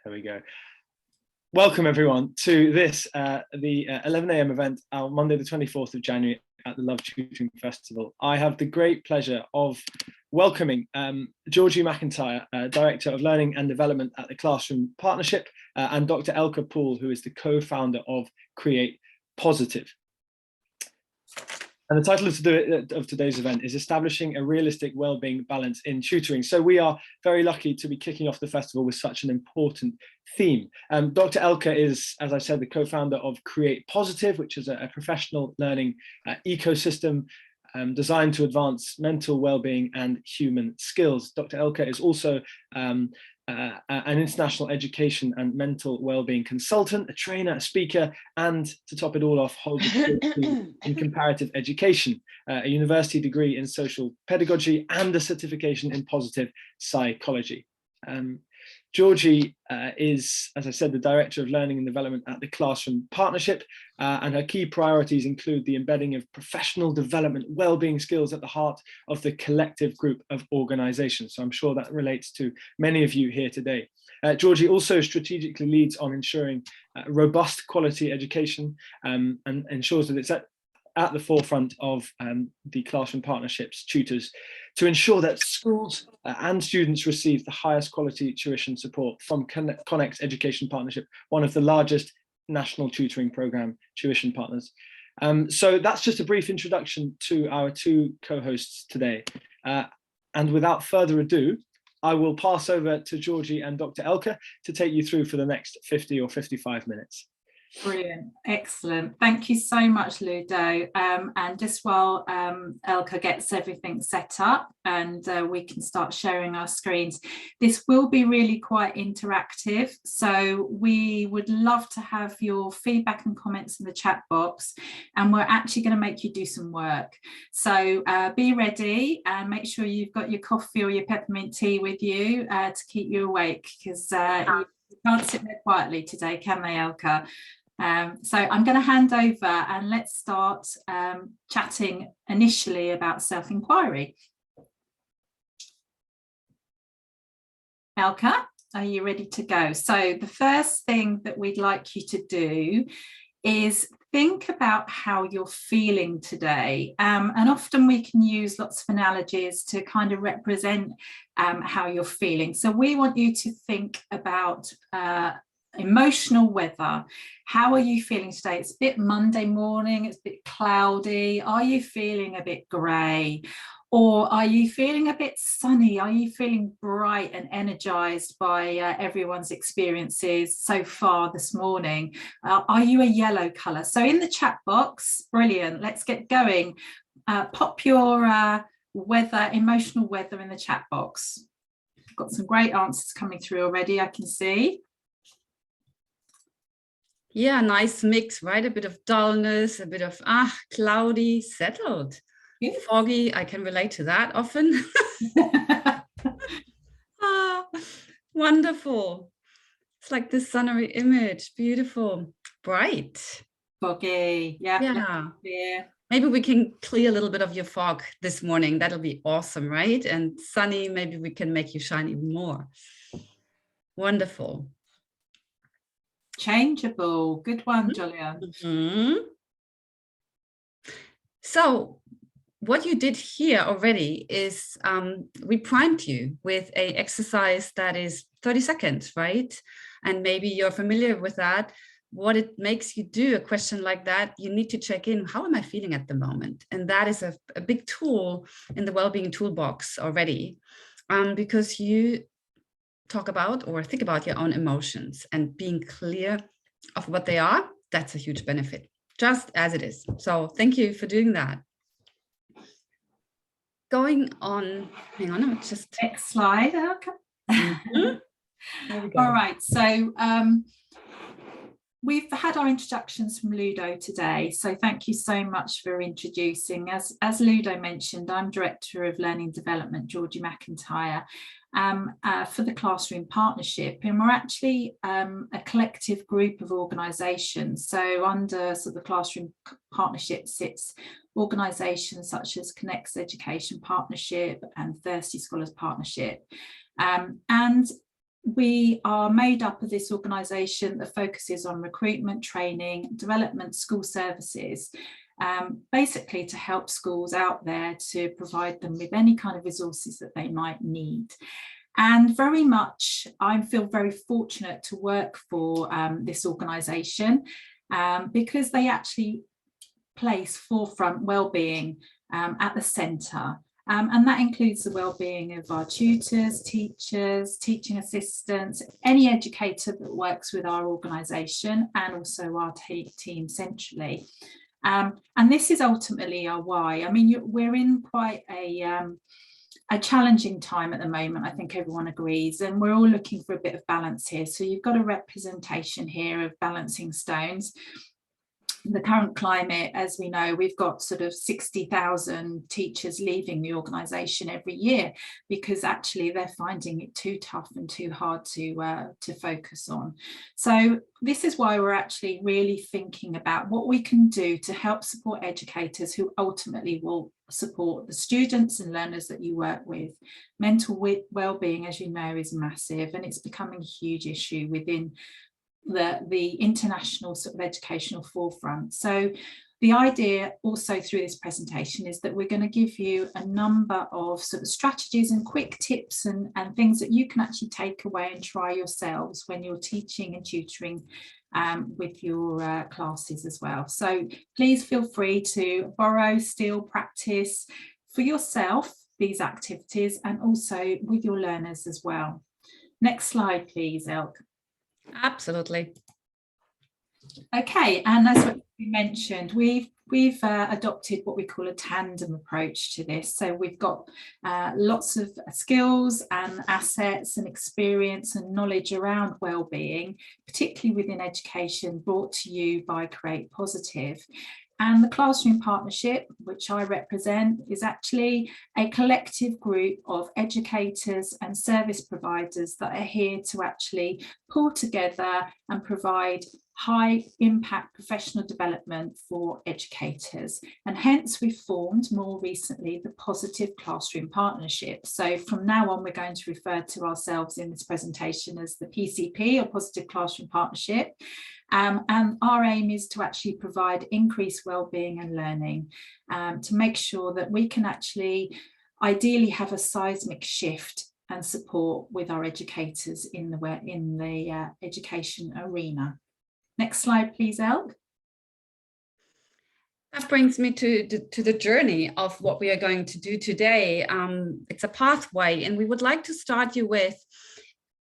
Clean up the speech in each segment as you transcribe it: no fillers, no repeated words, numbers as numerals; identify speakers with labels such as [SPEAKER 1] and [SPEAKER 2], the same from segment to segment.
[SPEAKER 1] There we go. Welcome everyone to this, the 11 a.m. event on Monday the 24th of January at the Love Tutoring Festival. I have the great pleasure of welcoming Georgie McIntyre, Director of Learning and Development at the Classroom Partnership, and Dr. Elke Poole, who is the co-founder of Create Positive. And the title of today's event is Establishing a Realistic Wellbeing Balance in Tutoring. So we are very lucky to be kicking off the festival with such an important theme. Dr. Elke is, as I said, the co-founder of Create Positive, which is a professional learning ecosystem designed to advance mental well-being and human skills. Dr. Elke is also an international education and mental well-being consultant, a trainer, a speaker, and to top it all off, holds a PhD in comparative education, a university degree in social pedagogy, and a certification in positive psychology. Georgie is, as I said, the Director of Learning and Development at the Classroom Partnership, and her key priorities include the embedding of professional development, well-being skills at the heart of the collective group of organisations. So I'm sure that relates to many of you here today. Georgie also strategically leads on ensuring robust quality education and ensures that it's at the forefront of the Classroom Partnership's tutors to ensure that schools and students receive the highest quality tuition support from Connex Education Partnership, one of the largest national tutoring program tuition partners. So that's just a brief introduction to our two co-hosts today. And without further ado, I will pass over to Georgie and Dr. Elke to take you through for the next 50 or 55 minutes.
[SPEAKER 2] Brilliant, excellent. Thank you so much, Ludo. And just while Elke gets everything set up and we can start sharing our screens, this will be really quite interactive. So we would love to have your feedback and comments in the chat box, and we're actually going to make you do some work. So be ready and make sure you've got your coffee or your peppermint tea with you to keep you awake, because you can't sit there quietly today, can they, Elke? So I'm going to hand over and let's start chatting initially about self-inquiry. Elke, are you ready to go? So the first thing that we'd like you to do is think about how you're feeling today. And often we can use lots of analogies to kind of represent how you're feeling. So we want you to think about emotional weather. How are you feeling today? It's a bit Monday morning, it's a bit cloudy. Are you feeling a bit grey? Or are you feeling a bit sunny? Are you feeling bright and energized by everyone's experiences so far this morning? Are you a yellow colour? So in the chat box, brilliant, let's get going. Pop your weather, emotional weather in the chat box. I've got some great answers coming through already, I can see.
[SPEAKER 3] Yeah, nice mix, right? A bit of dullness, a bit of cloudy, settled, foggy. I can relate to that often. Wonderful. It's like this sunny image, beautiful, bright.
[SPEAKER 2] Foggy, yeah.
[SPEAKER 3] Maybe we can clear a little bit of your fog this morning. That'll be awesome, right? And sunny, maybe we can make you shine even more. Wonderful.
[SPEAKER 2] Changeable. Good one, Julia.
[SPEAKER 3] So what you did here already is we primed you with an exercise that is 30 seconds, right? And maybe you're familiar with that. What it makes you do a question like that, you need to check in, how am I feeling at the moment? And that is a big tool in the Wellbeing toolbox already, because you talk about or think about your own emotions, and being clear of what they are, that's a huge benefit, just as it is. So thank you for doing that. Going on, hang on, I'm just...
[SPEAKER 2] Next slide, Elke. All right, so we've had our introductions from Ludo today, so thank you so much for introducing. As Ludo mentioned, I'm Director of Learning and Development, Georgie McIntyre, for the Classroom Partnership, and we're actually a collective group of organisations. So under the Classroom Partnership sits organisations such as Connex Education Partnership and Thirsty Scholars Partnership, and we are made up of this organisation that focuses on recruitment, training, development, school services, basically to help schools out there to provide them with any kind of resources that they might need. And very much, I feel very fortunate to work for this organisation because they actually place forefront wellbeing at the centre. And that includes the well-being of our tutors, teachers, teaching assistants, any educator that works with our organisation, and also our team centrally. And this is ultimately our why. I mean, we're in quite a challenging time at the moment, I think everyone agrees, and we're all looking for a bit of balance here. So you've got a representation here of balancing stones. The current climate, as we know, we've got sort of 60,000 teachers leaving the organisation every year because actually they're finding it too tough and too hard to focus on. So this is why we're actually really thinking about what we can do to help support educators who ultimately will support the students and learners that you work with. Mental well-being, as you know, is massive, and it's becoming a huge issue within the international sort of educational forefront. So the idea also through this presentation is that we're going to give you a number of sort of strategies and quick tips and things that you can actually take away and try yourselves when you're teaching and tutoring with your classes as well. So please feel free to borrow, steal, practice for yourself these activities and also with your learners as well. Next slide, please, Elke.
[SPEAKER 3] Absolutely.
[SPEAKER 2] Okay, and as we mentioned, we've adopted what we call a tandem approach to this. So we've got lots of skills and assets and experience and knowledge around wellbeing, particularly within education, brought to you by Create Positive. And the Classroom Partnership, which I represent, is actually a collective group of educators and service providers that are here to actually pull together and provide high impact professional development for educators. And hence we've formed more recently the Positive Classroom Partnership. So from now on, we're going to refer to ourselves in this presentation as the PCP, or Positive Classroom Partnership. And our aim is to actually provide increased wellbeing and learning to make sure that we can actually ideally have a seismic shift and support with our educators in the education arena. Next slide, please, Elke.
[SPEAKER 3] That brings me to the journey of what we are going to do today. It's a pathway, and we would like to start you with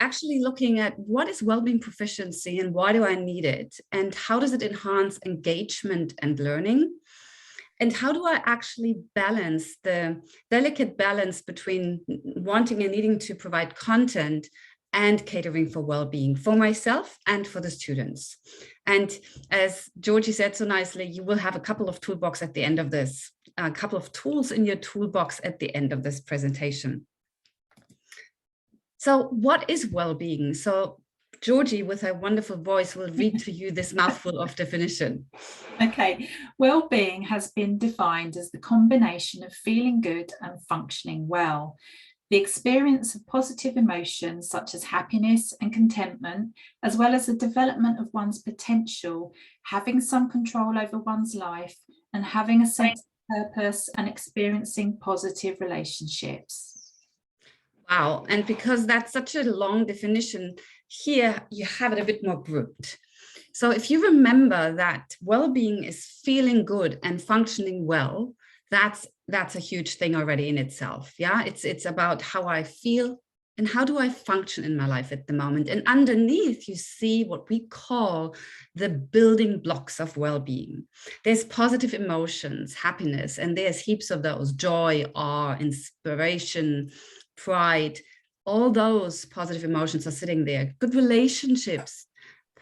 [SPEAKER 3] actually looking at what is wellbeing proficiency and why do I need it, and how does it enhance engagement and learning, and how do I actually balance the delicate balance between wanting and needing to provide content and catering for well-being for myself and for the students. And as Georgie said so nicely, you will have a couple of toolbox at the end of this, a couple of tools in your toolbox at the end of this presentation. So what is well-being? So Georgie, with her wonderful voice, will read to you this mouthful of definition.
[SPEAKER 2] Okay, well-being has been defined as the combination of feeling good and functioning well. The experience of positive emotions such as happiness and contentment, as well as the development of one's potential, having some control over one's life, and having a sense of purpose and experiencing positive relationships.
[SPEAKER 3] Wow, and because that's such a long definition, here you have it a bit more grouped. So if you remember that well-being is feeling good and functioning well, that's a huge thing already in itself. Yeah, it's about how I feel and how do I function in my life at the moment. And underneath you see what we call the building blocks of well-being. There's positive emotions, happiness, and there's heaps of those: joy, awe, inspiration, pride. All those positive emotions are sitting there. Good relationships,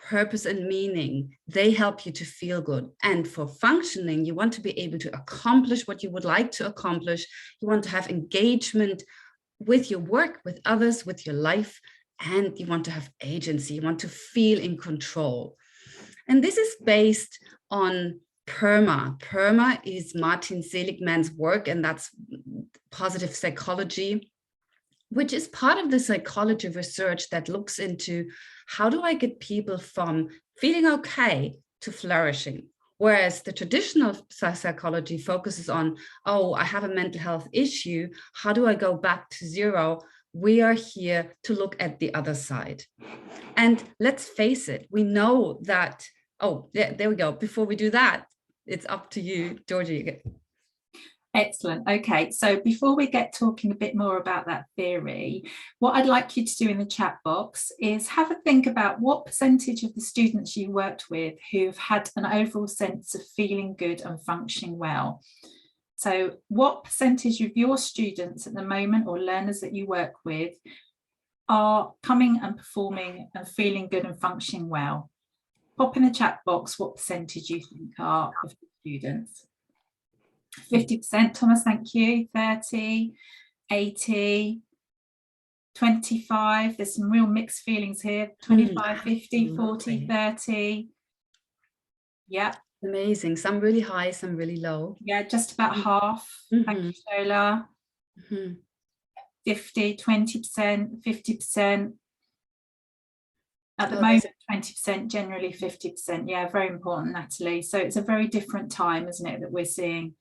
[SPEAKER 3] purpose and meaning, they help you to feel good. And for functioning, you want to be able to accomplish what you would like to accomplish. You want to have engagement with your work, with others, with your life, and you want to have agency. You want to feel in control. And this is based on PERMA. PERMA is Martin Seligman's work, and that's positive psychology, which is part of the psychology research that looks into how do I get people from feeling okay to flourishing. Whereas the traditional psychology focuses on, oh, I have a mental health issue. How do I go back to zero? We are here to look at the other side. And let's face it, we know that, oh, yeah, there we go. Before we do that, it's up to you, Georgie.
[SPEAKER 2] Excellent. Okay, so before we get talking a bit more about that theory, what I'd like you to do in the chat box is have a think about what percentage of the students you worked with who've had an overall sense of feeling good and functioning well. So what percentage of your students at the moment, or learners that you work with, are coming and performing and feeling good and functioning well? Pop in the chat box what percentage you think are of the students. 50%, Thomas, thank you. 30, 80, 25. There's some real mixed feelings here. 25, 50, 40, 30. Yeah.
[SPEAKER 3] Amazing. Some really high, some really low.
[SPEAKER 2] Yeah, just about half. Thank you, Shola. 50, 20%, 50%. At the moment, 20%, generally 50%. Yeah, very important, Natalie. So it's a very different time, isn't it, that we're seeing.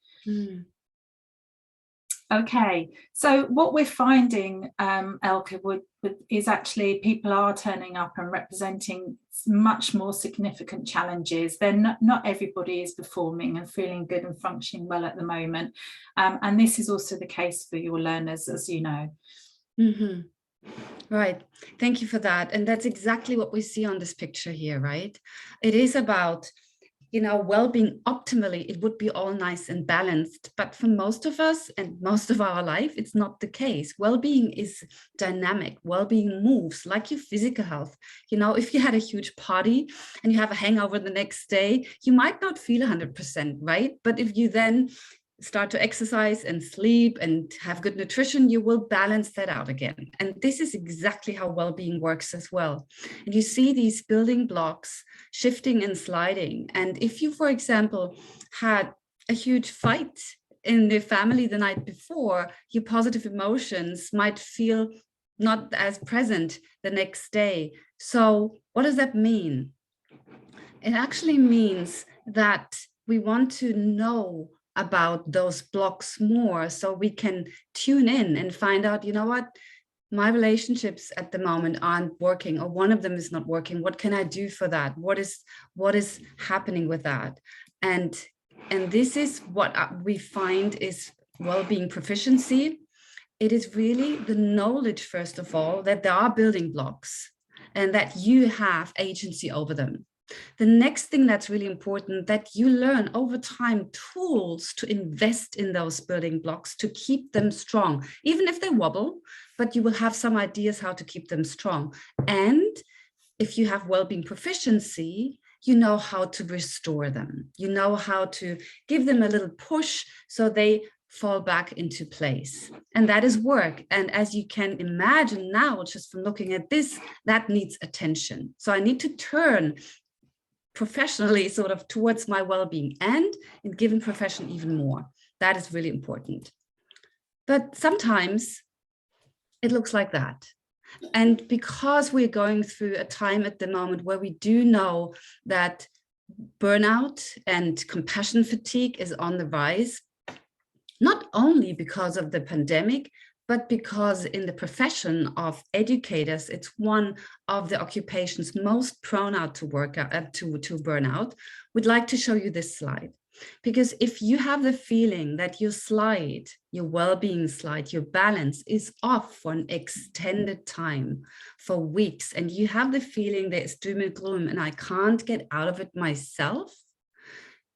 [SPEAKER 2] Okay, so what we're finding, Elke, is actually people are turning up and representing much more significant challenges. They're not everybody is performing and feeling good and functioning well at the moment. And this is also the case for your learners, as you know.
[SPEAKER 3] Right. Thank you for that. And that's exactly what we see on this picture here, right? It is about, you know, well-being optimally. It would be all nice and balanced, but for most of us and most of our life, it's not the case. Well-being is dynamic. Well-being moves like your physical health. You know, if you had a huge party and you have a hangover the next day, you might not feel 100%, right? But if you then start to exercise and sleep and have good nutrition, you will balance that out again. And this is exactly how well-being works as well. And you see these building blocks shifting and sliding. And if you, for example, had a huge fight in the family the night before, your positive emotions might feel not as present the next day. So what does that mean? It actually means that we want to know about those blocks more so we can tune in and find out, you know what, my relationships at the moment aren't working, or one of them is not working. What can I do for that? What is happening with that? And this is what we find is well-being proficiency. It is really the knowledge, first of all, that there are building blocks and that you have agency over them. The next thing that's really important, that you learn over time tools to invest in those building blocks to keep them strong, even if they wobble, but you will have some ideas how to keep them strong. And if you have well-being proficiency, you know how to restore them. You know how to give them a little push so they fall back into place. And that is work. And as you can imagine now, just from looking at this, that needs attention. So I need to turn professionally sort of towards my well-being, and in given profession even more. That is really important. But sometimes it looks like that. And because we're going through a time at the moment where we do know that burnout and compassion fatigue is on the rise, not only because of the pandemic, but because in the profession of educators, it's one of the occupations most prone out to burnout, we'd like to show you this slide. Because if you have the feeling that your slide, your well-being slide, your balance is off for an extended time, for weeks, and you have the feeling there's doom and gloom and I can't get out of it myself,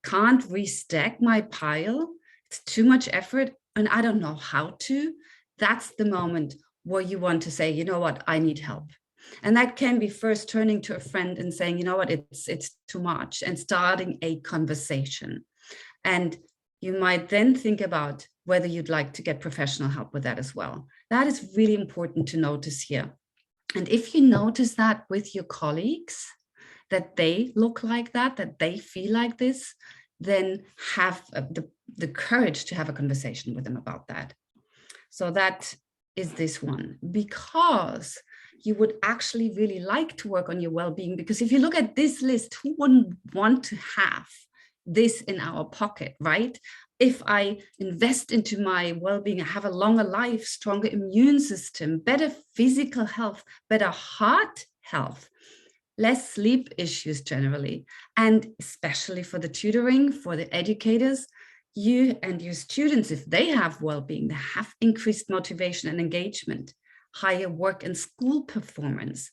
[SPEAKER 3] can't restack my pile, it's too much effort and I don't know how to, that's the moment where you want to say, you know what, I need help. And that can be first turning to a friend and saying, you know what, it's too much, and starting a conversation. And you might then think about whether you'd like to get professional help with that as well. That is really important to notice here. And if you notice that with your colleagues, that they look like that they feel like this, then have the courage to have a conversation with them about that. So that is this one, because you would actually really like to work on your well-being. Because if you look at this list, who wouldn't want to have this in our pocket, right? If I invest into my well-being, I have a longer life, stronger immune system, better physical health, better heart health, less sleep issues generally, and especially for the tutoring, for the educators, you and your students, if they have well-being, they have increased motivation and engagement, higher work and school performance,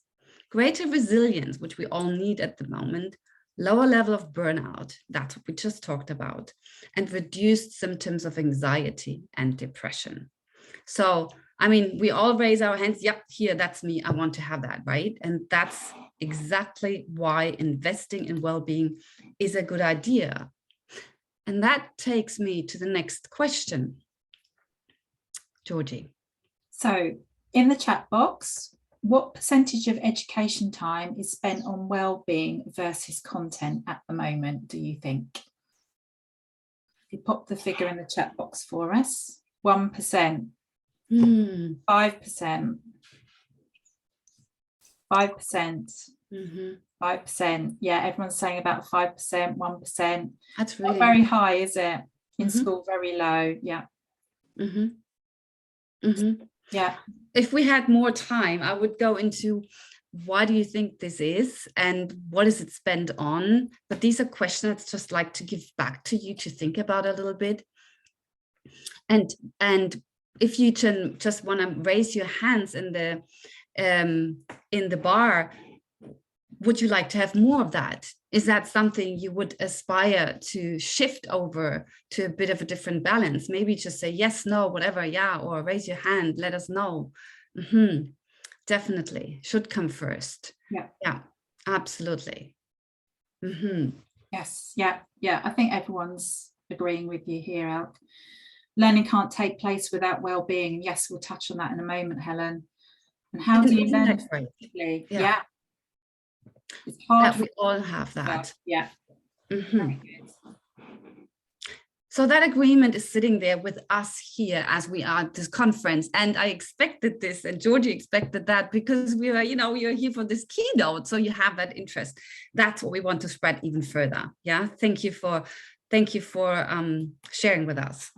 [SPEAKER 3] greater resilience, which we all need at the moment, lower level of burnout, that's what we just talked about, and reduced symptoms of anxiety and depression. So, I mean, we all raise our hands, yep, here, that's me, I want to have that, right? And that's exactly why investing in well-being is a good idea. And that takes me to the next question. Georgie.
[SPEAKER 2] So in the chat box, what percentage of education time is spent on well-being versus content at the moment, do you think? If you pop the figure in the chat box for us, 1%, 5%, 5%, 5%. Yeah, everyone's saying about 5%, 1%.
[SPEAKER 3] That's really
[SPEAKER 2] not very high, is it? In school, very low. Yeah. Yeah.
[SPEAKER 3] If we had more time, I would go into why do you think this is and what is it spent on? But these are questions I'd just like to give back to you to think about a little bit. And if you just want to raise your hands in the bar, would you like to have more of that? Is that something you would aspire to shift over to a bit of a different balance? Maybe just say yes, no, whatever, yeah, or raise your hand, let us know. Definitely should come first. Yeah, absolutely.
[SPEAKER 2] Yes, yeah. I think everyone's agreeing with you here, Elke. Learning can't take place without well-being. Yes, we'll touch on that in a moment, Helen. And how do you learn effectively? Yeah. It's hard.
[SPEAKER 3] We all have that.
[SPEAKER 2] Yeah.
[SPEAKER 3] So that agreement is sitting there with us here as we are at this conference. And I expected this, and Georgie expected that, because we are, we are here for this keynote. So you have that interest. That's what we want to spread even further. Yeah. Thank you for sharing with us.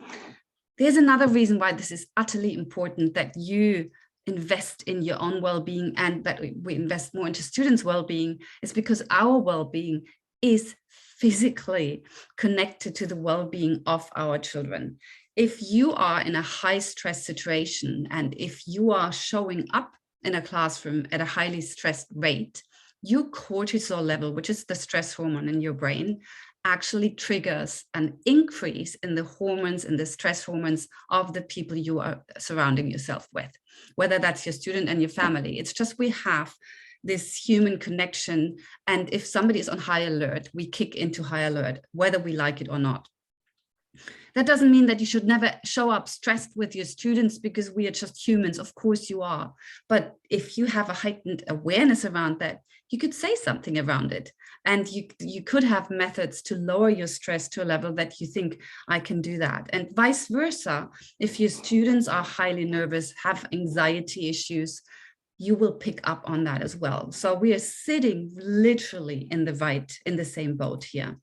[SPEAKER 3] There's another reason why this is utterly important, that you invest in your own well-being and that we invest more into students' well-being, is because our well-being is physically connected to the well-being of our children. If you are in a high stress situation and if you are showing up in a classroom at a highly stressed rate, your cortisol level, which is the stress hormone in your brain, actually triggers an increase in the hormones and the stress hormones of the people you are surrounding yourself with, whether that's your student and your family. It's just we have this human connection. And if somebody is on high alert, we kick into high alert, whether we like it or not. That doesn't mean that you should never show up stressed with your students, because we are just humans. Of course you are. But if you have a heightened awareness around that, you could say something around it. And you could have methods to lower your stress to a level that you think, I can do that. And vice versa, if your students are highly nervous, have anxiety issues, you will pick up on that as well. So we are sitting literally in the same boat here.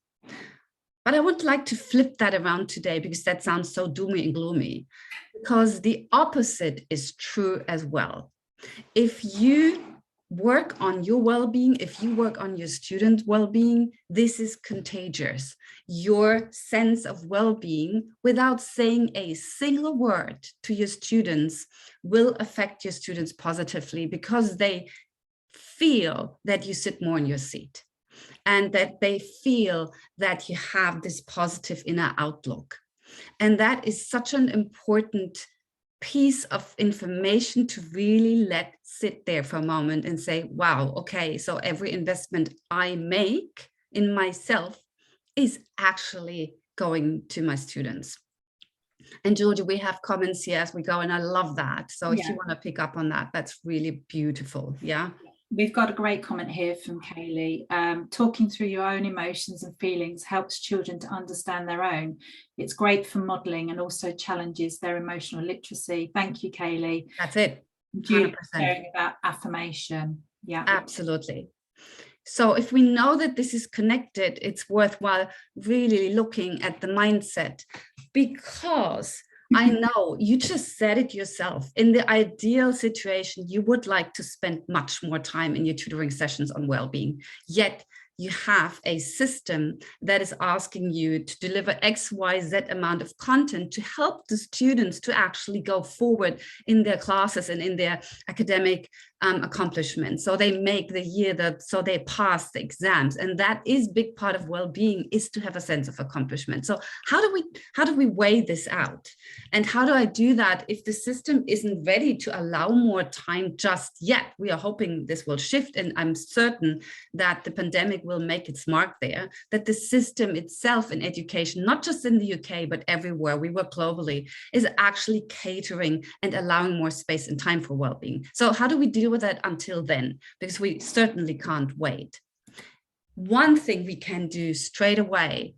[SPEAKER 3] But I would like to flip that around today, because that sounds so doomy and gloomy, because the opposite is true as well. If you work on your well-being, if you work on your student well-being, this is contagious. Your sense of well-being, without saying a single word to your students, will affect your students positively, because they feel that you sit more in your seat and that they feel that you have this positive inner outlook. And that is such an important piece of information to really let sit there for a moment and say, wow, okay, so every investment I make in myself is actually going to my students. And Georgie, we have comments here as we go, and I love that. So if you want to pick up on that, that's really beautiful. Yeah.
[SPEAKER 2] We've got a great comment here from Kaylee. Talking through your own emotions and feelings helps children to understand their own. It's great for modelling and also challenges their emotional literacy. Thank you, Kaylee.
[SPEAKER 3] That's it. 100%.
[SPEAKER 2] Julie sharing about affirmation. Yeah,
[SPEAKER 3] absolutely. So if we know that this is connected, it's worthwhile really looking at the mindset, because I know you just said it yourself. In the ideal situation, you would like to spend much more time in your tutoring sessions on well-being, yet you have a system that is asking you to deliver X, Y, Z amount of content to help the students to actually go forward in their classes and in their academic accomplishments. So they make the year so they pass the exams. And that is big part of well-being, is to have a sense of accomplishment. So how do we weigh this out? And how do I do that if the system isn't ready to allow more time just yet? We are hoping this will shift, and I'm certain that the pandemic will make its mark there, that the system itself in education, not just in the UK, but everywhere we work globally, is actually catering and allowing more space and time for well-being. So how do we deal with that until then? Because we certainly can't wait. One thing we can do straight away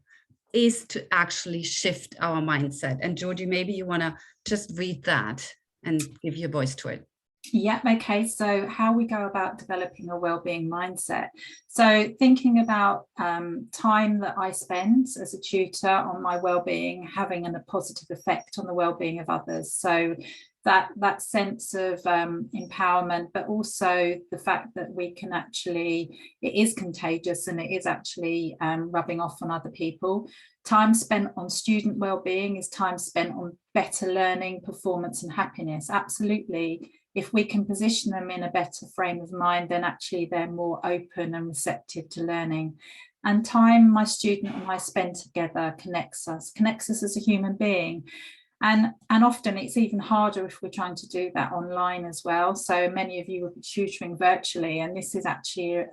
[SPEAKER 3] is to actually shift our mindset. And Georgie, maybe you want to just read that and give your voice to it.
[SPEAKER 2] Yeah, okay, so how we go about developing a wellbeing mindset. So thinking about time that I spend as a tutor on my wellbeing having a positive effect on the wellbeing of others. So that sense of empowerment, but also the fact that we can actually, it is contagious and it is actually rubbing off on other people. Time spent on student wellbeing is time spent on better learning, performance and happiness. Absolutely. If we can position them in a better frame of mind, then actually they're more open and receptive to learning. And time my student and I spend together connects us as a human being. And often it's even harder if we're trying to do that online as well. So many of you will be tutoring virtually, and this is actually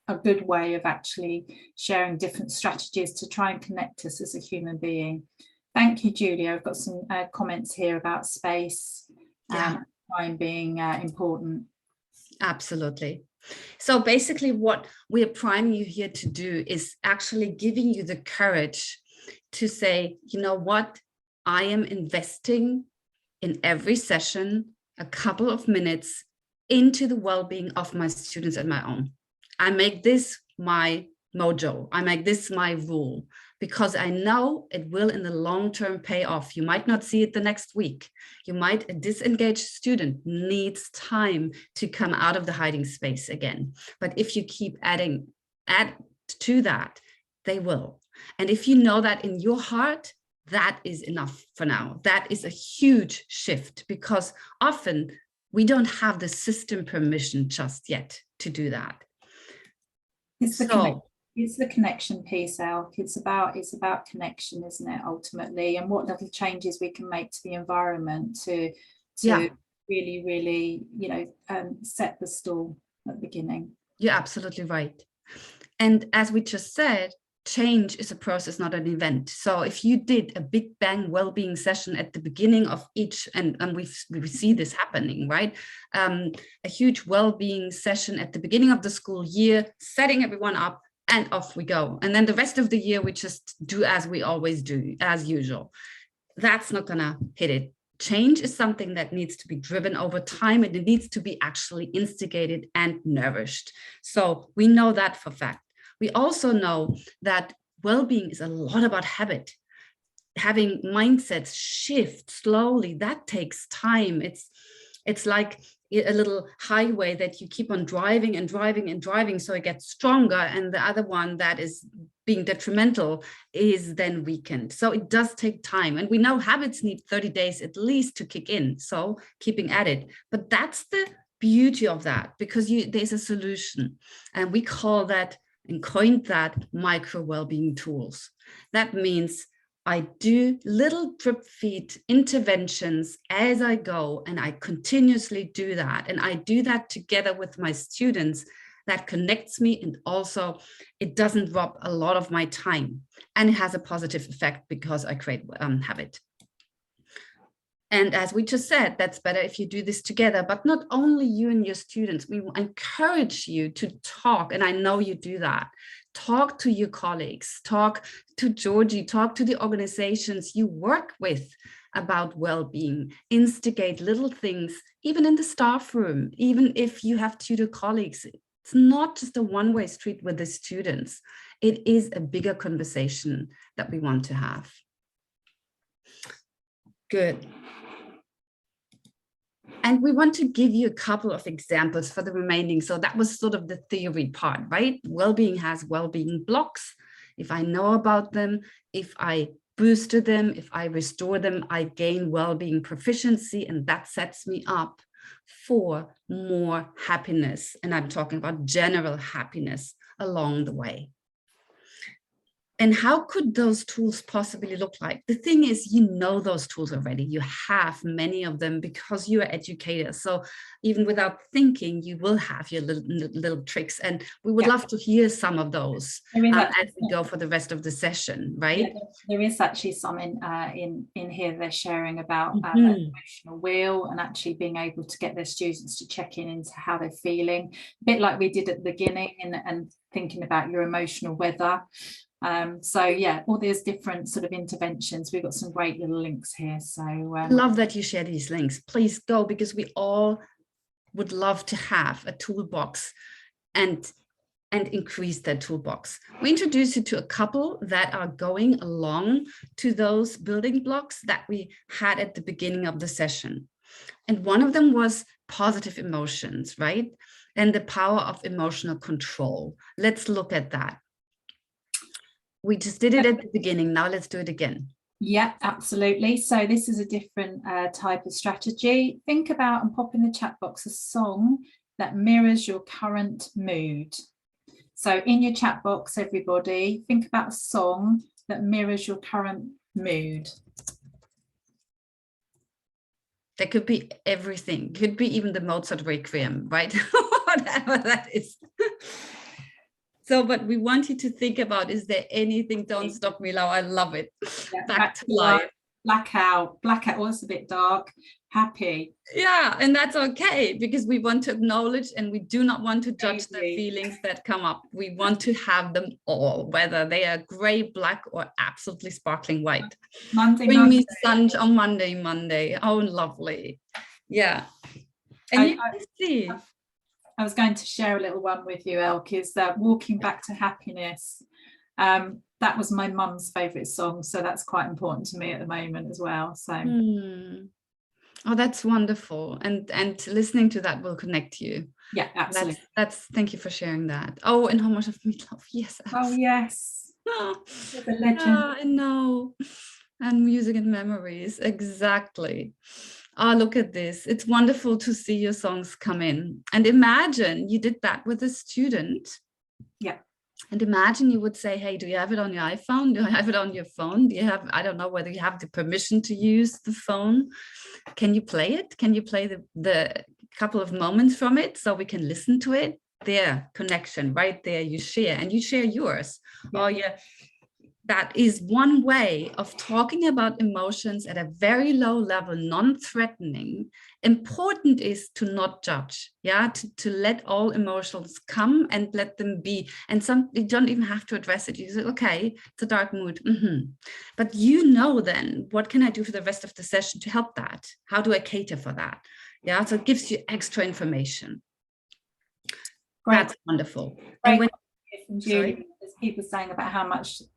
[SPEAKER 2] a good way of actually sharing different strategies to try and connect us as a human being. Thank you, Julia. I've got some comments here about space. Time being important.
[SPEAKER 3] Absolutely. So basically what we are priming you here to do is actually giving you the courage to say, you know what, I am investing in every session a couple of minutes into the well-being of my students and my own. I make this my mojo. I make this my rule, because I know it will in the long term pay off. You might not see it the next week. A disengaged student needs time to come out of the hiding space again. But if you keep add to that, they will. And if you know that in your heart, that is enough for now. That is a huge shift, because often we don't have the system permission just yet to do that.
[SPEAKER 2] It's the connection piece, Elke. It's about connection, isn't it, ultimately, and what little changes we can make to the environment to really, set the stall at the beginning.
[SPEAKER 3] You're absolutely right. And as we just said, change is a process, not an event. So if you did a big bang well-being session at the beginning of each, and we see this happening, right? A huge well-being session at the beginning of the school year, setting everyone up, and off we go. And then the rest of the year, we just do as we always do, as usual. That's not gonna hit it. Change is something that needs to be driven over time, and it needs to be actually instigated and nourished. So we know that for fact. We also know that well-being is a lot about habit. Having mindsets shift slowly, that takes time. It's like a little highway that you keep on driving and driving and driving, so it gets stronger, and the other one that is being detrimental is then weakened. So it does take time, and we know habits need 30 days at least to kick in, so keeping at it. But that's the beauty of that, because there's a solution, and we call that and coined that micro well-being tools. That means I do little drip feed interventions as I go, and I continuously do that. And I do that together with my students. That connects me, and also it doesn't rob a lot of my time, and it has a positive effect because I create habit. And as we just said, that's better if you do this together, but not only you and your students. We encourage you to talk, and I know you do that. Talk to your colleagues, talk to Georgie, talk to the organizations you work with about well-being, instigate little things, even in the staff room, even if you have tutor colleagues. It's not just a one-way street with the students. It is a bigger conversation that we want to have. Good. And we want to give you a couple of examples for the remaining. So that was sort of the theory part, right? Wellbeing has well-being blocks. If I know about them, if I boost them, if I restore them, I gain well-being proficiency, and that sets me up for more happiness. And I'm talking about general happiness along the way. And how could those tools possibly look like? The thing is, you know those tools already. You have many of them because you are educators. So even without thinking, you will have your little tricks. And we would love to hear some of those as we go for the rest of the session, right?
[SPEAKER 2] Yeah, there is actually some in here they're sharing about emotional wheel, and actually being able to get their students to check in into how they're feeling. A bit like we did at the beginning, and thinking about your emotional weather. So yeah, all these different sort of interventions. We've got some great little links here. So
[SPEAKER 3] love that you share these links. Please go, because we all would love to have a toolbox and increase that toolbox. We introduce you to a couple that are going along to those building blocks that we had at the beginning of the session. And one of them was positive emotions, right? And the power of emotional control. Let's look at that. We just did it at the beginning. Now let's do it again.
[SPEAKER 2] Yeah, absolutely. So this is a different type of strategy. Think about and pop in the chat box a song that mirrors your current mood. So in your chat box, everybody, think about a song that mirrors your current mood.
[SPEAKER 3] There could be everything. Could be even the Mozart Requiem, right? Whatever that is. So, but we want you to think about, is there anything? Don't Stop Me Now. I love it.
[SPEAKER 2] Yeah,
[SPEAKER 3] back to life.
[SPEAKER 2] Blackout was a bit dark. Happy.
[SPEAKER 3] Yeah, and that's okay, because we want to acknowledge, and we do not want to judge the feelings that come up. We want to have them all, whether they are gray, black, or absolutely sparkling white. Bring me sun on Monday. Oh, lovely. Yeah. And you can see.
[SPEAKER 2] I was going to share a little one with you, Elke, is that Walking Back to Happiness. That was my mum's favourite song, so that's quite important to me at the moment as well. So,
[SPEAKER 3] oh, that's wonderful, and listening to that will connect you.
[SPEAKER 2] Yeah, absolutely.
[SPEAKER 3] That's thank you for sharing that. Oh, and How Much of Me Love? Yes.
[SPEAKER 2] Oh yes.
[SPEAKER 3] The legend. I know. And Music and Memories, exactly. Oh, look at this. It's wonderful to see your songs come in. And imagine you did that with a student.
[SPEAKER 2] Yeah.
[SPEAKER 3] And imagine you would say, hey, do you have it on your iPhone? Do you have it on your phone? Do you have, I don't know whether you have the permission to use the phone. Can you play it? Can you play the couple of moments from it so we can listen to it? There, connection right there. You share, and you share yours. Yeah. Oh, yeah. That is one way of talking about emotions at a very low level, non-threatening. Important is to not judge, to let all emotions come and let them be. And you don't even have to address it. You say, okay, it's a dark mood. But you know then, what can I do for the rest of the session to help that? How do I cater for that? Yeah, so it gives you extra information.
[SPEAKER 2] Great.
[SPEAKER 3] That's wonderful.
[SPEAKER 2] Great. And Julie, there's people saying about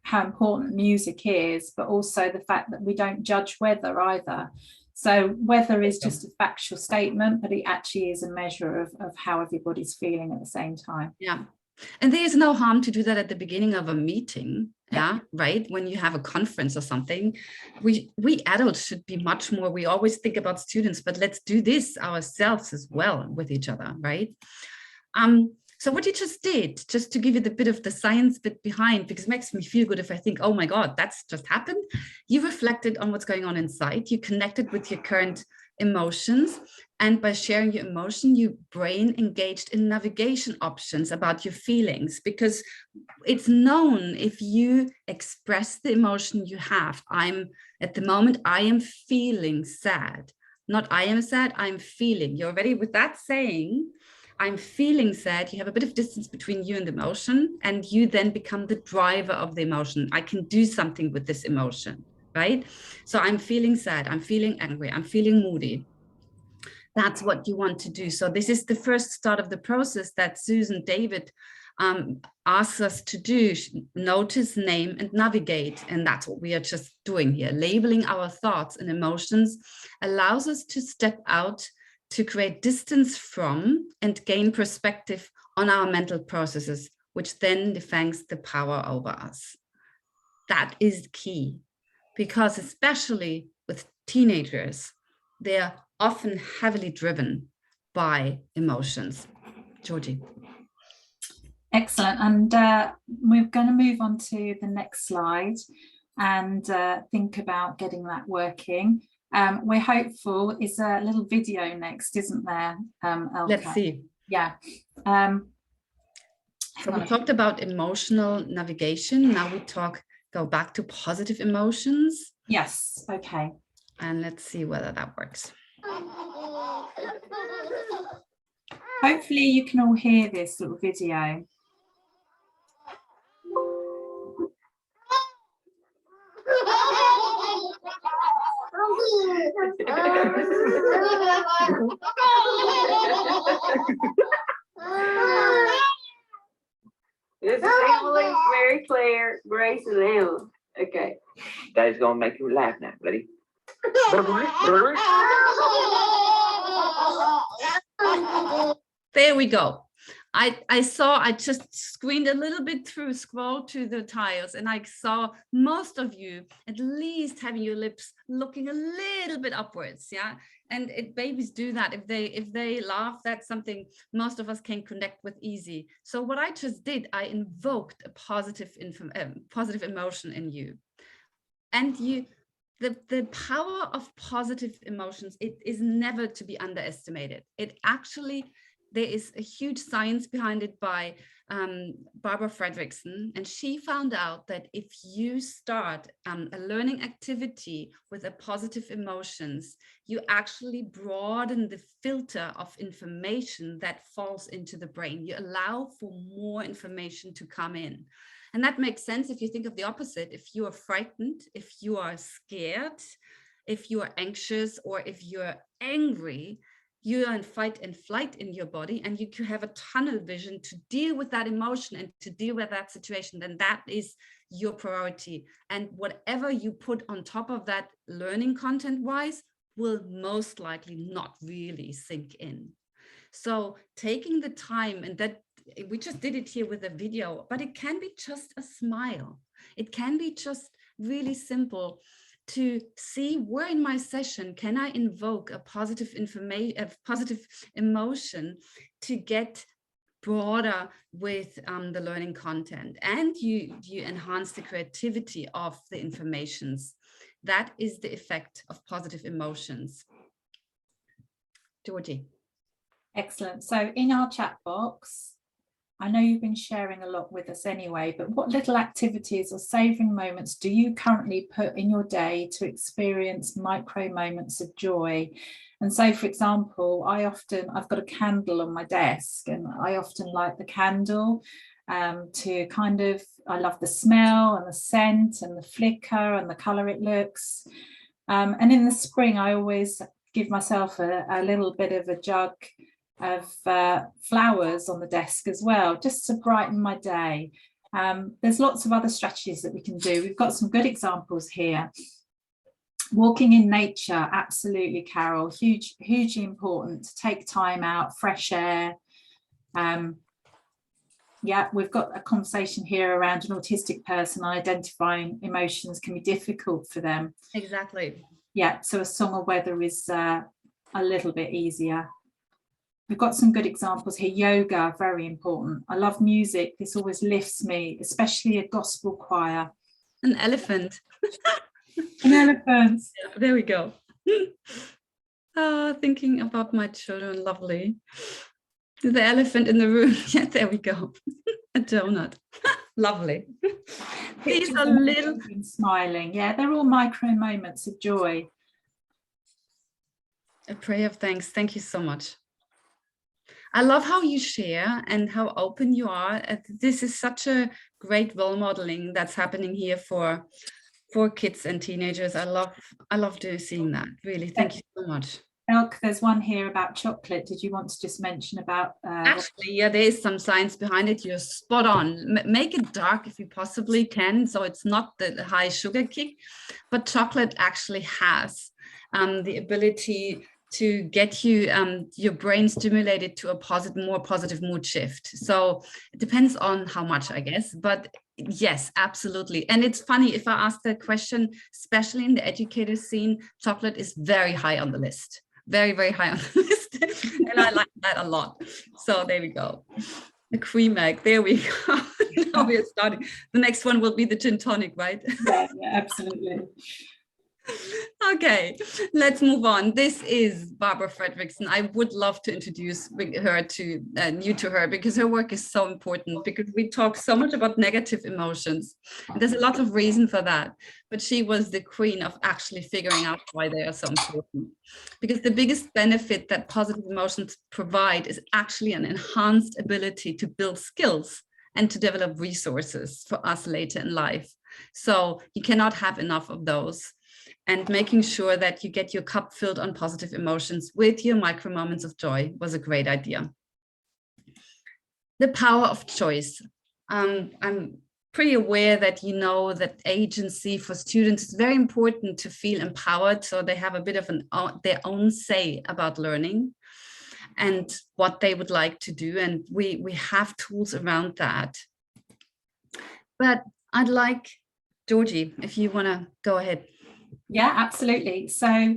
[SPEAKER 2] how important music is, but also the fact that we don't judge weather either. So weather is just a factual statement, but it actually is a measure of how everybody's feeling at the same time.
[SPEAKER 3] Yeah. And there is no harm to do that at the beginning of a meeting. Yeah, right. When you have a conference or something, we adults should be much more. We always think about students, but let's do this ourselves as well with each other, right? So what you just did, just to give you the bit of the science bit behind, because it makes me feel good if I think, oh my God, that's just happened. You reflected on what's going on inside. You connected with your current emotions. And by sharing your emotion, your brain engaged in navigation options about your feelings, because it's known if you express the emotion you have. At the moment, I am feeling sad. Not I am sad, I'm feeling. You're already with that saying, I'm feeling sad. You have a bit of distance between you and the emotion, and you then become the driver of the emotion. I can do something with this emotion, right? So I'm feeling sad, I'm feeling angry, I'm feeling moody. That's what you want to do. So this is the first start of the process that Susan David asks us to do: notice, name, and navigate. And that's what we are just doing here. Labeling our thoughts and emotions allows us to step out, to create distance from and gain perspective on our mental processes, which then defends the power over us. That is key, because especially with teenagers, they're often heavily driven by emotions. Georgie.
[SPEAKER 2] Excellent. And we're going to move on to the next slide and think about getting that working. We're hopeful is a little video next, isn't there, Elke?
[SPEAKER 3] Let's see.
[SPEAKER 2] Yeah.
[SPEAKER 3] So we talked about emotional navigation. Now we go back to positive emotions.
[SPEAKER 2] Yes. Okay.
[SPEAKER 3] And let's see whether that works.
[SPEAKER 2] Hopefully you can all hear this little video.
[SPEAKER 4] This is Emily, Mary Claire, Grace, and Ellen. Okay. Daddy's gonna make you laugh now. Ready?
[SPEAKER 3] There we go. I just screened a little bit scrolled to the tiles, and I saw most of you at least having your lips looking a little bit upwards. Yeah. And babies do that. If they laugh, that's something most of us can connect with easy. So what I just did, I invoked a positive emotion in you. And the power of positive emotions, it is never to be underestimated. It actually, there is a huge science behind it by Barbara Fredrickson, and she found out that if you start a learning activity with a positive emotions, you actually broaden the filter of information that falls into the brain. You allow for more information to come in. And that makes sense if you think of the opposite. If you are frightened, if you are scared, if you are anxious, or if you're angry, you are in fight and flight in your body, and you have a tunnel vision to deal with that emotion and to deal with that situation, then that is your priority. And whatever you put on top of that learning content wise will most likely not really sink in. So taking the time, and that we just did it here with a video, but it can be just a smile. It can be just really simple to see where in my session can I invoke a positive emotion to get broader with the learning content, and you enhance the creativity of the informations. That is the effect of positive emotions. Georgie.
[SPEAKER 2] Excellent. So in our chat box, I know you've been sharing a lot with us anyway, but what little activities or savoring moments do you currently put in your day to experience micro moments of joy? And so, for example, I've got a candle on my desk, and I often light the candle to kind of, I love the smell and the scent and the flicker and the color it looks. And in the spring, I always give myself a little bit of a jug of flowers on the desk as well, just to brighten my day. There's lots of other strategies that we can do. We've got some good examples here. Walking in nature, absolutely, Carol, hugely important to take time out, fresh air. Yeah, we've got a conversation here around an autistic person. Identifying emotions can be difficult for them.
[SPEAKER 3] Exactly.
[SPEAKER 2] Yeah, so a song of weather is a little bit easier. We've got some good examples here. Yoga, very important. I love music. This always lifts me, especially a gospel choir.
[SPEAKER 3] An elephant.
[SPEAKER 2] An elephant.
[SPEAKER 3] Yeah, there we go. Thinking about my children, lovely. The elephant in the room. Yeah, there we go. A donut. Lovely. These are little
[SPEAKER 2] smiling. Yeah, they're all micro moments of joy.
[SPEAKER 3] A prayer of thanks. Thank you so much. I love how you share and how open you are. This is such a great role modeling that's happening here for kids and teenagers. I love seeing that. Really, thank you so much.
[SPEAKER 2] Elke, there's one here about chocolate. Did you want to just mention about?
[SPEAKER 3] Actually, yeah, there is some science behind it. You're spot on. Make it dark if you possibly can, so it's not the high sugar kick. But chocolate actually has the ability to get you your brain stimulated to a more positive mood shift. So it depends on how much, I guess, but yes, absolutely. And it's funny, if I ask the question, especially in the educator scene, chocolate is very high on the list, very, very high on the list. And I like that a lot. So there we go. The cream egg, there we go. Now we're starting. The next one will be the gin tonic, right?
[SPEAKER 2] Yeah, absolutely.
[SPEAKER 3] Okay, let's move on. This is Barbara Fredrickson. I would love to introduce her to you to her, because her work is so important, because we talk so much about negative emotions. And there's a lot of reason for that, but she was the queen of actually figuring out why they are so important. Because the biggest benefit that positive emotions provide is actually an enhanced ability to build skills and to develop resources for us later in life. So you cannot have enough of those. And making sure that you get your cup filled on positive emotions with your micro moments of joy was a great idea. The power of choice. I'm pretty aware that you know that agency for students is very important to feel empowered, so they have a bit of their own say about learning and what they would like to do. And we have tools around that. But I'd like, Georgie, if you want to go ahead.
[SPEAKER 2] Yeah, absolutely. So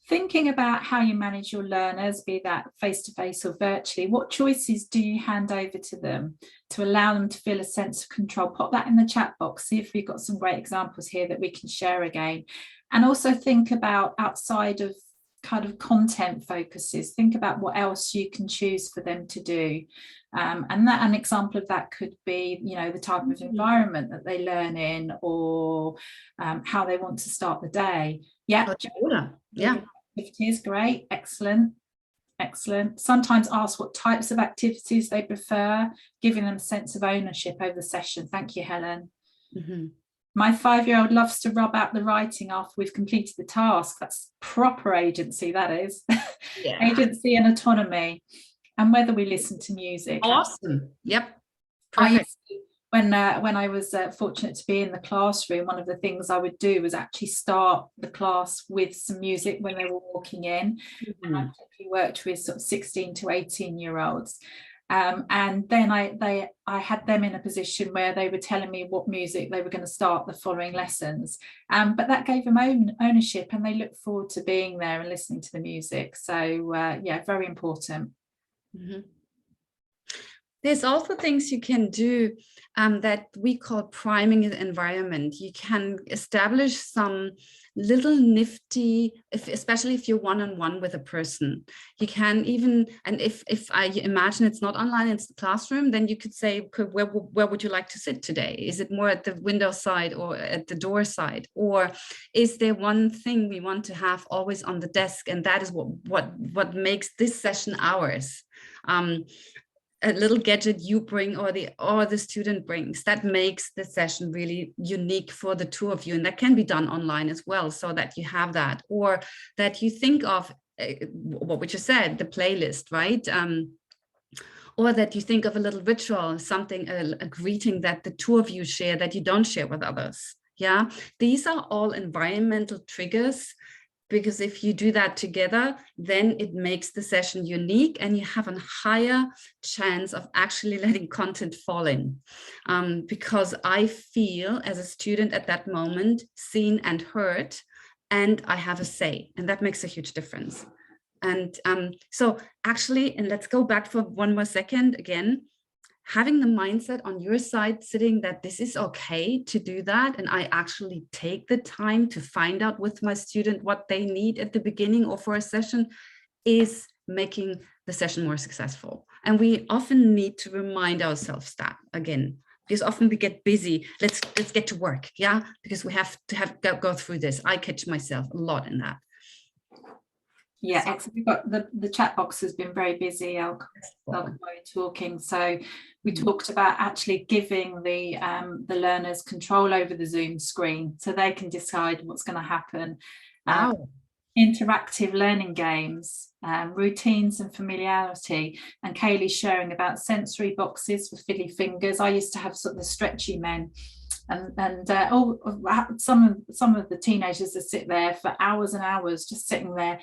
[SPEAKER 2] thinking about how you manage your learners, be that face-to-face or virtually, what choices do you hand over to them to allow them to feel a sense of control? Pop that in the chat box, see if we've got some great examples here that we can share again. And also think about outside of kind of content focuses, think about what else you can choose for them to do. And an example of that could be, you know, the type of environment that they learn in, or how they want to start the day. Yeah, activities, great, excellent. Sometimes ask what types of activities they prefer, giving them a sense of ownership over the session. Thank you, Helen. Mm-hmm. My 5-year-old loves to rub out the writing after we've completed the task. That's proper agency, that is. Yeah. Agency and autonomy. And whether we listen to music.
[SPEAKER 3] Awesome. Yep.
[SPEAKER 2] When I was fortunate to be in the classroom, one of the things I would do was actually start the class with some music when they were walking in. Mm-hmm. And I particularly worked with sort of 16 to 18-year-olds. And then I had them in a position where they were telling me what music they were going to start the following lessons. But that gave them ownership, and they looked forward to being there and listening to the music. So yeah, very important.
[SPEAKER 3] Mm-hmm. There's also things you can do that we call priming the environment. You can establish some little nifty, especially if you're one-on-one with a person. You can even, and if I imagine it's not online, it's the classroom, then you could say, where would you like to sit today? Is it more at the window side or at the door side? Or is there one thing we want to have always on the desk, and that is what makes this session ours? A little gadget you bring or the student brings that makes the session really unique for the two of you, and that can be done online as well, so that you have that, or that you think of what we just said, the playlist, right? Or that you think of a little ritual, something, a greeting that the two of you share that you don't share with others. Yeah, these are all environmental triggers, because if you do that together, then it makes the session unique, and you have a higher chance of actually letting content fall in. Because I feel as a student at that moment seen and heard, and I have a say, and that makes a huge difference. And so actually, and let's go back for one more second again, having the mindset on your side sitting that this is okay to do that, and I actually take the time to find out with my student what they need at the beginning or for a session, is making the session more successful. And we often need to remind ourselves that again, because often we get busy. Let's get to work, yeah, because we have to go through this. I catch myself a lot in that.
[SPEAKER 2] Yeah, excellent. We've got the chat box has been very busy, Elke, while you're talking. So we talked about actually giving the learners control over the Zoom screen so they can decide what's going to happen.
[SPEAKER 3] Wow.
[SPEAKER 2] Interactive learning games, routines and familiarity, and Kaylee's sharing about sensory boxes for fiddly fingers. I used to have sort of the stretchy men, and some of the teenagers that sit there for hours and hours just sitting there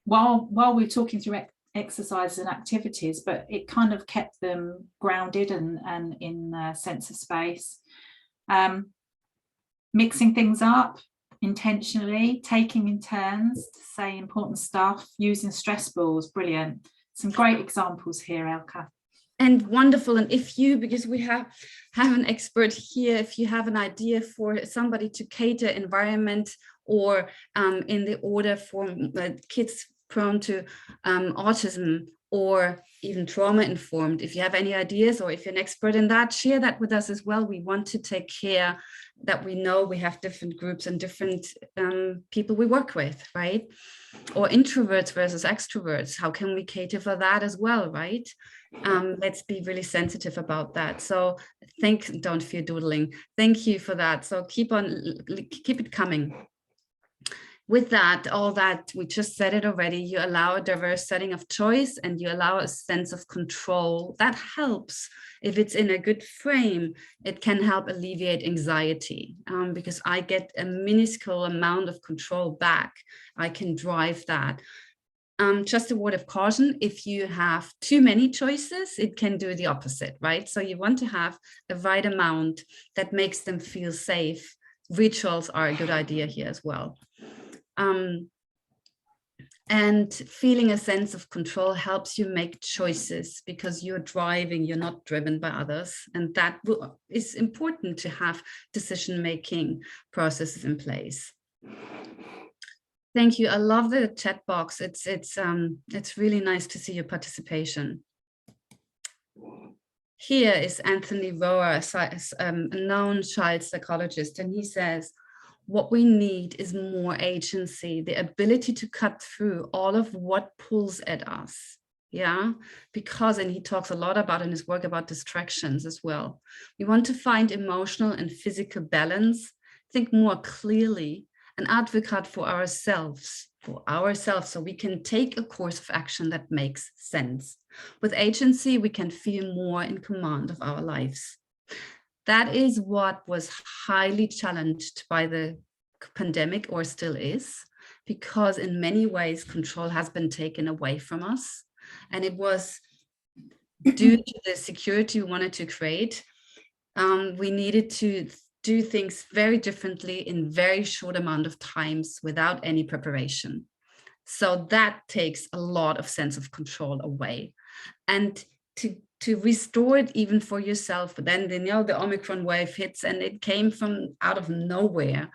[SPEAKER 2] while we're talking through exercises and activities, but it kind of kept them grounded and in a sense of space. Mixing things up intentionally, taking in turns to say important stuff, using stress balls, brilliant. Some great examples here, Elke.
[SPEAKER 3] And wonderful. And if you, because we have an expert here, if you have an idea for somebody to cater environment or in the order for kids prone to autism or even trauma informed, if you have any ideas or if you're an expert in that, share that with us as well. We want to take care that we know we have different groups and different people we work with, right? Or introverts versus extroverts. How can we cater for that as well, right? Let's be really sensitive about that. So don't fear doodling. Thank you for that. So keep it coming. With that, all that, we just said it already, you allow a diverse setting of choice and you allow a sense of control. That helps. If it's in a good frame, it can help alleviate anxiety because I get a minuscule amount of control back. I can drive that. Just a word of caution, if you have too many choices, it can do the opposite, right? So you want to have the right amount that makes them feel safe. Rituals are a good idea here as well. And feeling a sense of control helps you make choices because you're driving, you're not driven by others. And that is important to have decision-making processes in place. Thank you. I love the chat box. It's really nice to see your participation. Here is Anthony Roa, a known child psychologist, and he says, what we need is more agency, the ability to cut through all of what pulls at us. Yeah, because, and he talks a lot about in his work about distractions as well. We want to find emotional and physical balance, think more clearly, and advocate for ourselves, so we can take a course of action that makes sense. With agency, we can feel more in command of our lives. That is what was highly challenged by the pandemic, or still is, because in many ways control has been taken away from us. And it was due to the security we wanted to create. We needed to do things very differently in very short amount of times without any preparation. So that takes a lot of sense of control away. And to restore it even for yourself, but then the Omicron wave hits and it came from out of nowhere.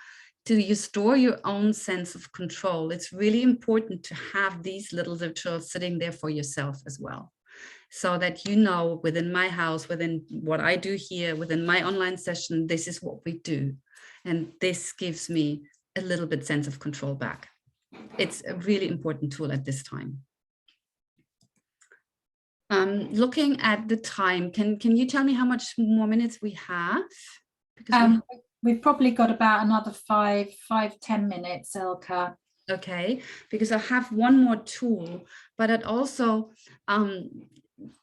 [SPEAKER 3] To restore your own sense of control, it's really important to have these little rituals sitting there for yourself as well. So that you know, within my house, within what I do here, within my online session, this is what we do. And this gives me a little bit sense of control back. It's a really important tool at this time. Looking at the time, can you tell me how much more minutes we have? Because
[SPEAKER 2] we've probably got about another 5-10 minutes, Elke.
[SPEAKER 3] Okay, because I have one more tool, but it also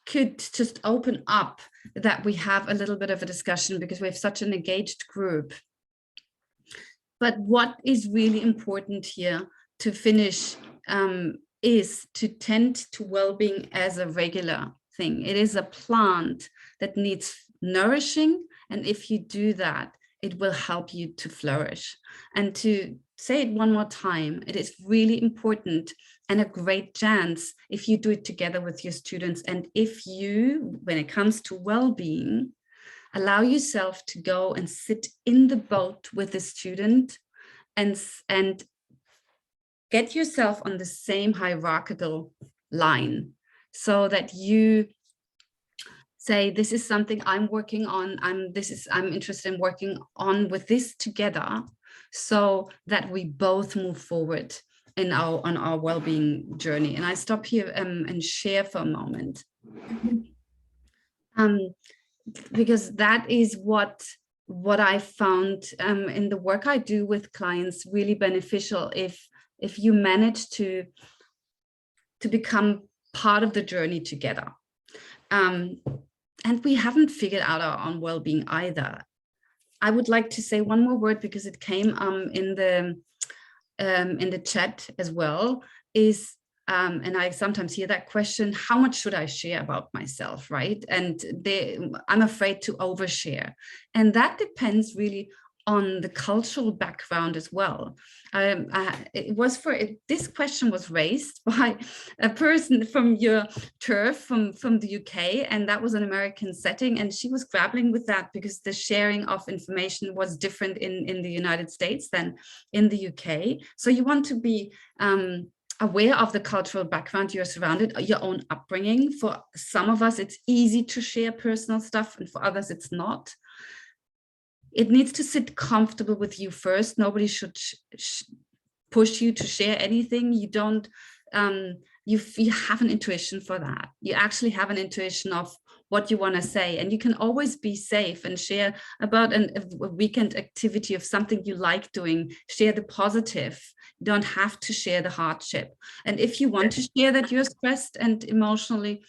[SPEAKER 3] could just open up that we have a little bit of a discussion because we have such an engaged group. But what is really important here to finish is to tend to well-being as a regular thing. It is a plant that needs nourishing, and if you do that, it will help you to flourish. And to say it one more time, it is really important and a great chance if you do it together with your students. And if you, when it comes to well-being, allow yourself to go and sit in the boat with the student and get yourself on the same hierarchical line, so that you say, this is something I'm working on, I'm interested in working on with this together, so that we both move forward on our well-being journey. And I stop here and share for a moment, because that is what I found in the work I do with clients really beneficial. If you manage to become part of the journey together. And we haven't figured out our own well-being either. I would like to say one more word, because it came in the chat as well, is and I sometimes hear that question, how much should I share about myself, right? And I'm afraid to overshare. And that depends really on the cultural background as well. This question was raised by a person from your turf from the UK, and that was an American setting, and she was grappling with that because the sharing of information was different in the United States than in the UK. So you want to be aware of the cultural background you're surrounded, your own upbringing. For some of us, it's easy to share personal stuff, and for others, it's not. It needs to sit comfortable with you first. Nobody should push you to share anything. You don't, you have an intuition for that. You actually have an intuition of what you want to say, and you can always be safe and share about a weekend activity of something you like doing. Share the positive. You don't have to share the hardship. And if you want to share that you're stressed and emotionally,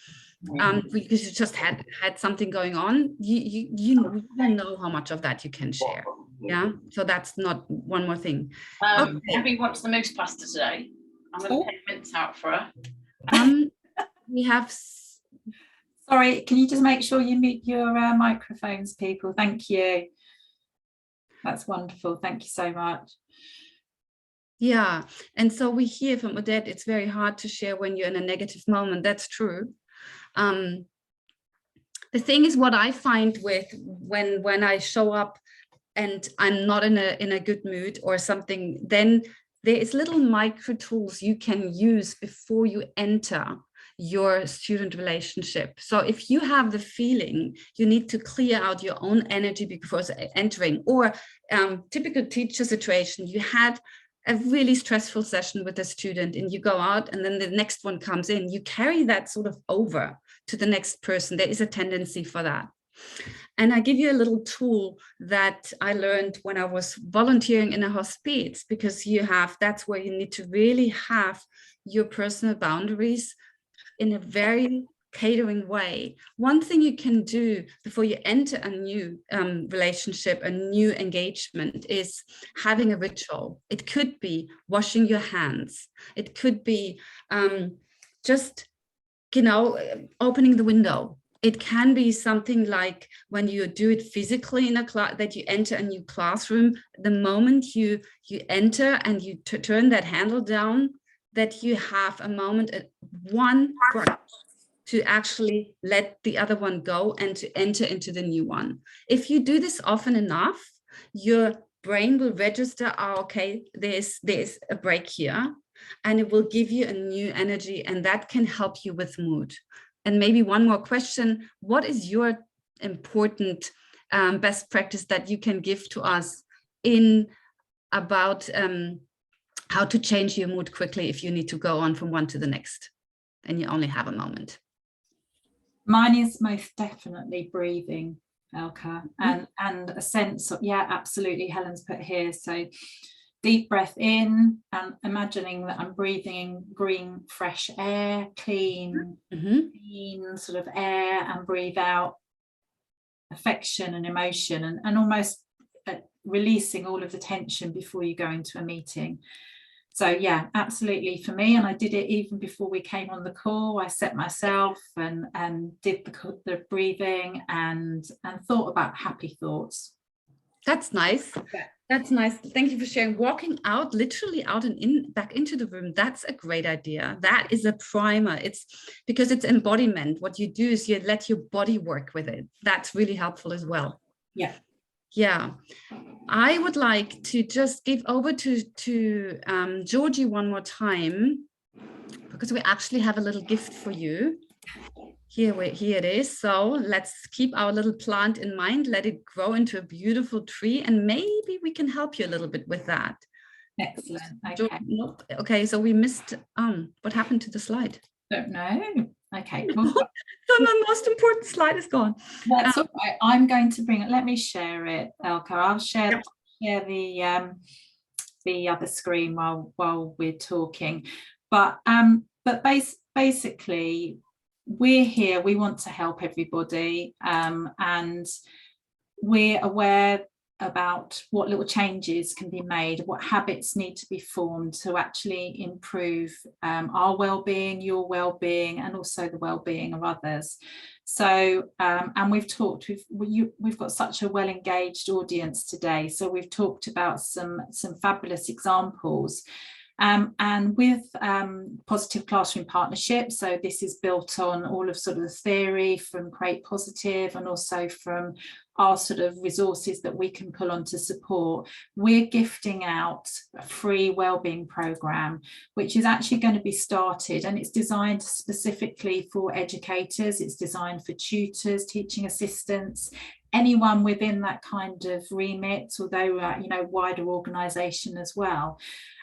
[SPEAKER 3] because you just had something going on, you don't know how much of that you can share. Yeah, so that's not one more thing.
[SPEAKER 5] Okay. Having watched the moose pasta today, I'm going to take mince out for her.
[SPEAKER 3] We have.
[SPEAKER 2] Sorry, can you just make sure you mute your microphones, people? Thank you. That's wonderful. Thank you so much.
[SPEAKER 3] Yeah, and so we hear from Odette, it's very hard to share when you're in a negative moment. That's true. The thing is, what I find with when I show up and I'm not in a good mood or something, then there is little micro tools you can use before you enter your student relationship. So if you have the feeling you need to clear out your own energy before entering, or typical teacher situation, you had a really stressful session with a student and you go out and then the next one comes in, you carry that sort of over to the next person. There is a tendency for that. And I give you a little tool that I learned when I was volunteering in a hospice, because that's where you need to really have your personal boundaries in a very catering way. One thing you can do before you enter a new relationship, a new engagement, is having a ritual. It could be washing your hands. It could be just, opening the window. It can be something like when you do it physically in a class, that you enter a new classroom, the moment you enter and you turn that handle down, that you have a moment at one breath to actually let the other one go and to enter into the new one. If you do this often enough, your brain will register, okay, there's a break here, and it will give you a new energy, and that can help you with mood. And maybe one more question, what is your important best practice that you can give to us in about how to change your mood quickly if you need to go on from one to the next and you only have a moment?
[SPEAKER 2] Mine is most definitely breathing, Elke, and a sense of, yeah, absolutely, Helen's put here. So deep breath in and imagining that I'm breathing in green, fresh air, clean, clean sort of air, and breathe out affection and emotion, and almost releasing all of the tension before you go into a meeting. So yeah, absolutely for me, and I did it even before we came on the call. I set myself and did the breathing and thought about happy thoughts.
[SPEAKER 3] That's nice. That's nice. Thank you for sharing. Walking out, literally out and in, back into the room. That's a great idea. That is a primer. It's because it's embodiment. What you do is you let your body work with it. That's really helpful as well.
[SPEAKER 2] Yeah.
[SPEAKER 3] Yeah. I would like to just give over to Georgie one more time, because we actually have a little gift for you. Here it is. So let's keep our little plant in mind, let it grow into a beautiful tree, and maybe we can help you a little bit with that.
[SPEAKER 2] Excellent. Okay.
[SPEAKER 3] Nope. Okay, so we missed, what happened to the slide?
[SPEAKER 2] Don't know. Okay.
[SPEAKER 3] So the most important slide is gone.
[SPEAKER 2] That's all right. I'm going to bring it. Let me share it, Elke. I'll share the other screen while we're talking. But basically, we're here. We want to help everybody, and we're aware about what little changes can be made, what habits need to be formed to actually improve our well-being, your well-being, and also the well-being of others. So, and we've got such a well-engaged audience today. So we've talked about some fabulous examples. And with Positive Classroom Partnership, so this is built on all of sort of the theory from Create Positive, and also from our sort of resources that we can pull on to support. We're gifting out a free wellbeing program, which is actually going to be started, and it's designed specifically for educators. It's designed for tutors, teaching assistants, anyone within that kind of remit, although wider organisation as well.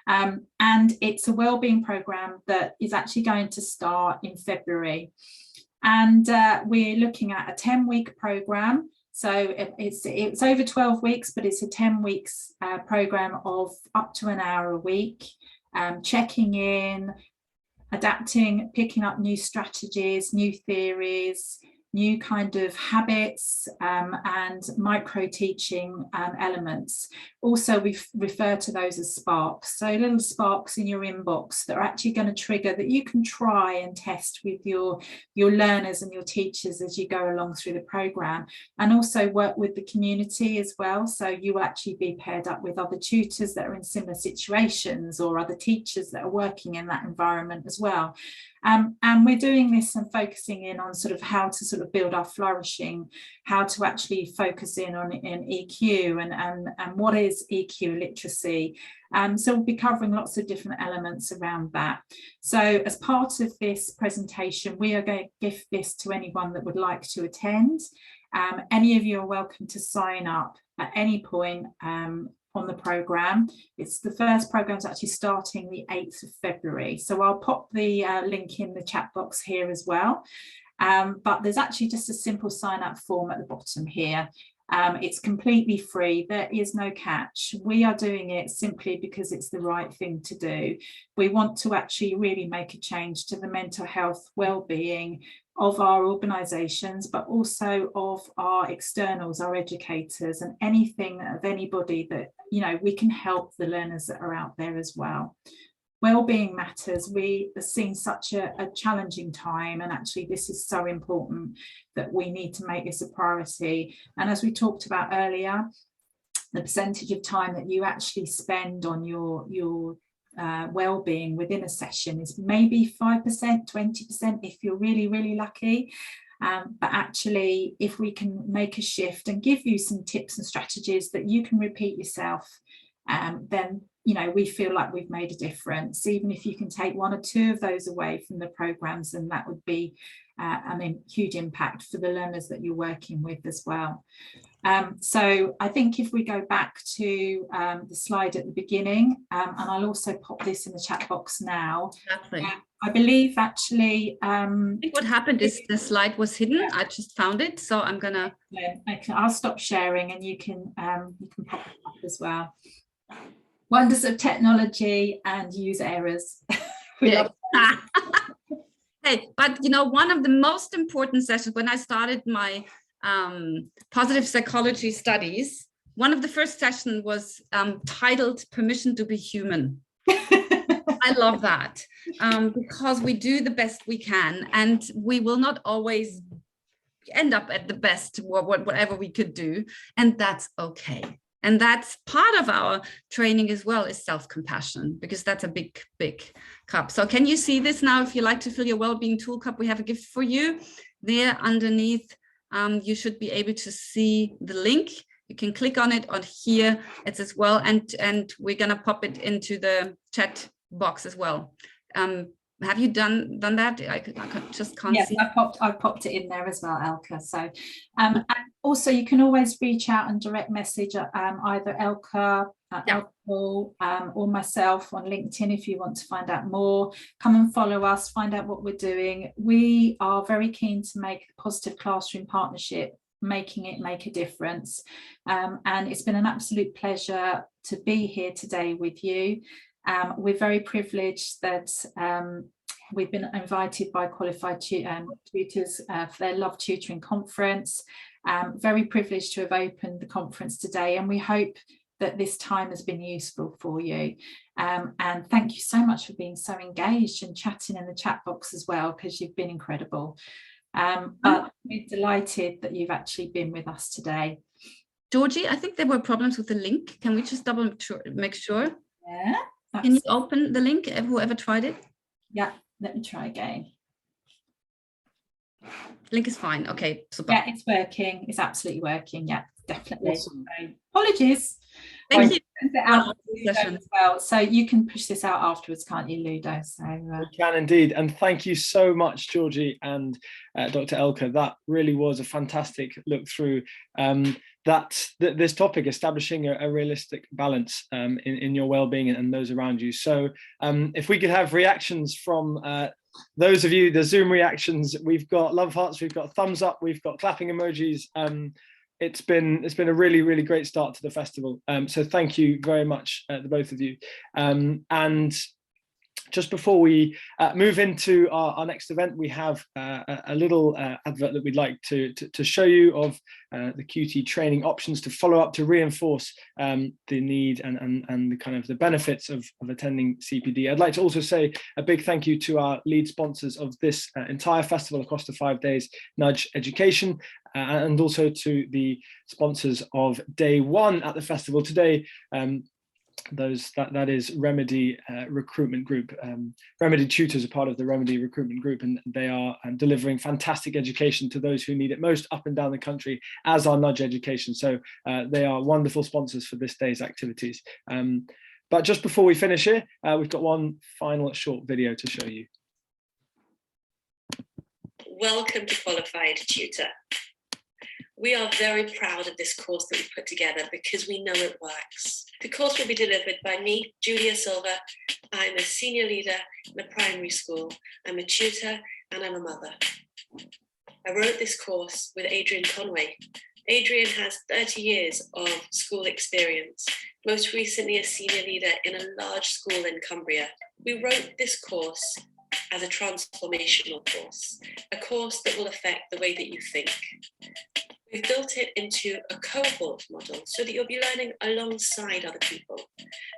[SPEAKER 2] And it's a wellbeing program that is actually going to start in February, and we're looking at a 10-week program. So it's over 12 weeks, but it's a 10 weeks program of up to an hour a week, checking in, adapting, picking up new strategies, new theories, new kind of habits, and micro teaching elements. Also, we refer to those as sparks. So little sparks in your inbox that are actually going to trigger, that you can try and test with your learners and your teachers as you go along through the program, and also work with the community as well. So you will actually be paired up with other tutors that are in similar situations, or other teachers that are working in that environment as well. And we're doing this and focusing in on sort of how to sort of build our flourishing, how to actually focus in on EQ and what is EQ literacy. So we'll be covering lots of different elements around that. So as part of this presentation, we are going to gift this to anyone that would like to attend. Any of you are welcome to sign up at any point on the programme. It's the first programme is actually starting the 8th of February. So I'll pop the link in the chat box here as well. But there's actually just a simple sign up form at the bottom here. It's completely free. There is no catch. We are doing it simply because it's the right thing to do. We want to actually really make a change to the mental health well-being of our organisations, but also of our externals, our educators, and anything of anybody that, we can help the learners that are out there as well. Wellbeing matters. We have seen such a challenging time, and actually this is so important that we need to make this a priority. And as we talked about earlier, the percentage of time that you actually spend on your well-being within a session is maybe 5%, 20% if you're really, really lucky. But actually, if we can make a shift and give you some tips and strategies that you can repeat yourself, then we feel like we've made a difference. Even if you can take 1 or 2 of those away from the programs, and that would be huge impact for the learners that you're working with as well. So I think if we go back to the slide at the beginning, and I'll also pop this in the chat box now.
[SPEAKER 3] Exactly.
[SPEAKER 2] I believe actually
[SPEAKER 3] I think what happened is the slide was hidden. I just found it, so I'm gonna
[SPEAKER 2] I'll stop sharing, and you can pop it up as well. Wonders of technology and user errors.
[SPEAKER 3] Hey, but one of the most important sessions when I started my positive psychology studies, one of the first sessions was titled Permission to be Human. I love that because we do the best we can, and we will not always end up at the best, whatever we could do, and that's okay. And that's part of our training as well, is self-compassion, because that's a big, big cup. So can you see this now? If you like to fill your well-being tool cup, we have a gift for you. There underneath, you should be able to see the link. You can click on it on here. It's as well, and we're gonna pop it into the chat box as well. Have you done that? I just can't see.
[SPEAKER 2] Yes, I popped it in there as well, Elke. So, and also you can always reach out and direct message either Elke, Elke, or myself on LinkedIn if you want to find out more. Come and follow us, find out what we're doing. We are very keen to make a positive classroom partnership, making it make a difference. And it's been an absolute pleasure to be here today with you. We're very privileged that we've been invited by qualified tutors for their Love Tutoring conference. Very privileged to have opened the conference today, and we hope that this time has been useful for you. And thank you so much for being so engaged and chatting in the chat box as well, because you've been incredible. But we're delighted that you've actually been with us today.
[SPEAKER 3] Georgie, I think there were problems with the link. Can we just make sure?
[SPEAKER 2] Yeah.
[SPEAKER 3] Can you open the link, whoever tried it?
[SPEAKER 2] Yeah, let me try again.
[SPEAKER 3] Link is fine. Okay, super.
[SPEAKER 2] Yeah, it's working. It's absolutely working. Yeah, definitely.
[SPEAKER 1] Awesome.
[SPEAKER 2] So, apologies.
[SPEAKER 3] Thank you.
[SPEAKER 2] As well. So you can push this out afterwards, can't you, Ludo? So
[SPEAKER 1] we can indeed. And thank you so much, Georgie and Dr. Elke. That really was a fantastic look through this topic, establishing a realistic balance in your well-being and those around you. So if we could have reactions from those of you, the Zoom reactions, we've got love hearts, we've got thumbs up, we've got clapping emojis. It's been a really, really great start to the festival. So thank you very much, the both of you. And just before we move into our next event, we have a little advert that we'd like to show you of the QT training options to follow up, to reinforce the need and the kind of the benefits of attending CPD. I'd like to also say a big thank you to our lead sponsors of this entire festival across the 5 days, Nudge Education, and also to the sponsors of day one at the festival today. That is Remedy Recruitment Group. Remedy Tutors are part of the Remedy Recruitment Group, and they are delivering fantastic education to those who need it most up and down the country, as are Nudge Education. So they are wonderful sponsors for this day's activities. But just before we finish here, we've got one final short video to show you.
[SPEAKER 6] Welcome to Qualified Tutor. We are very proud of this course that we put together because we know it works. The course will be delivered by me, Julia Silva. I'm a senior leader in a primary school. I'm a tutor and I'm a mother. I wrote this course with Adrian Conway. Adrian has 30 years of school experience, most recently a senior leader in a large school in Cumbria. We wrote this course as a transformational course, a course that will affect the way that you think. We've built it into a cohort model so that you'll be learning alongside other people,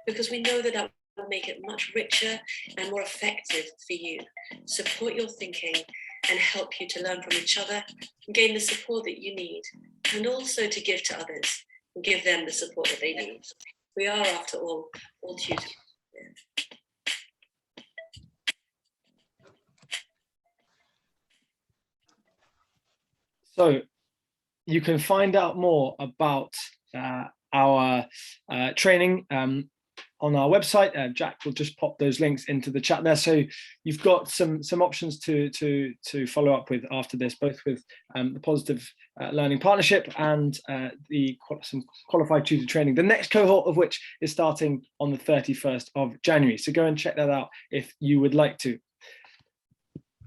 [SPEAKER 6] because we know that that will make it much richer and more effective for you, support your thinking and help you to learn from each other and gain the support that you need, and also to give to others and give them the support that they need. We are, after all tutors.
[SPEAKER 1] So you can find out more about our training on our website. Jack will just pop those links into the chat there. So you've got some options to follow up with after this, both with the Positive Learning Partnership and some qualified tutor training, the next cohort of which is starting on the 31st of January. So go and check that out if you would like to.